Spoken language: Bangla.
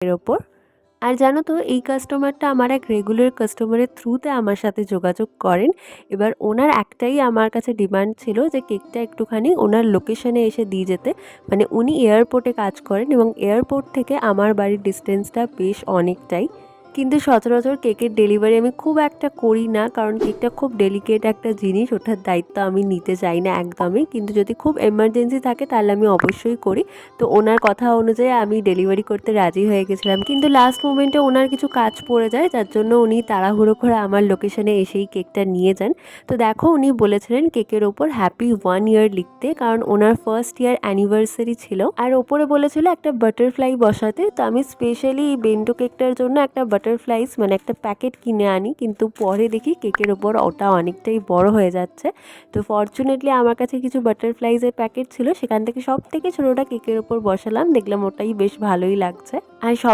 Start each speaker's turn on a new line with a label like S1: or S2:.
S1: এর ওপর। আর জানো তো এই কাস্টমারটা আমার এক রেগুলার কাস্টমারের থ্রুতে আমার সাথে যোগাযোগ করেন। এবার ওনার একটাই আমার কাছে ডিমান্ড ছিল যে কেকটা একটুখানি ওনার লোকেশনে এসে দিয়ে যেতে। মানে উনি এয়ারপোর্টে কাজ করেন এবং এয়ারপোর্ট থেকে আমার বাড়ির ডিস্টেন্সটা বেশ অনেকটাই। কিন্তু সচরাচর কেকের ডেলিভারি আমি খুব একটা করি না, কারণ কেকটা খুব ডেলিকেট একটা জিনিস, ওটার দায়িত্ব আমি নিতে চাই না একদমই। কিন্তু যদি খুব এমার্জেন্সি থাকে তাহলে আমি অবশ্যই করি। তো ওনার কথা অনুযায়ী আমি ডেলিভারি করতে রাজি হয়ে গেছিলাম, কিন্তু লাস্ট মোমেন্টে ওনার কিছু কাজ পড়ে যায়, যার জন্য উনি তাড়াহুড়ো করে আমার লোকেশনে এসেই কেকটা নিয়ে যান। তো দেখো উনি বলেছিলেন কেকের ওপর হ্যাপি 1 ইয়ার লিখতে, কারণ ওনার ফার্স্ট ইয়ার অ্যানিভার্সারি ছিল। আর ওপরে বলেছিল একটা বাটারফ্লাই বসাতে। তো আমি স্পেশালি এই বেন্টো কেকটার জন্য একটা বাটারফ্লাইস মানে একটা প্যাকেট কিনে আনি, কিন্তু পরে দেখি কেকের ওপর ওটা অনেকটাই বড় হয়ে যাচ্ছে। তো ফরচুনেটলি আমার কাছে কিছু বাটারফ্লাইজের প্যাকেট ছিল, সেখান থেকে সব থেকে ছোটোটা কেকের ওপর বসালাম, দেখলাম ওটাই বেশ ভালোই লাগছে। আর সব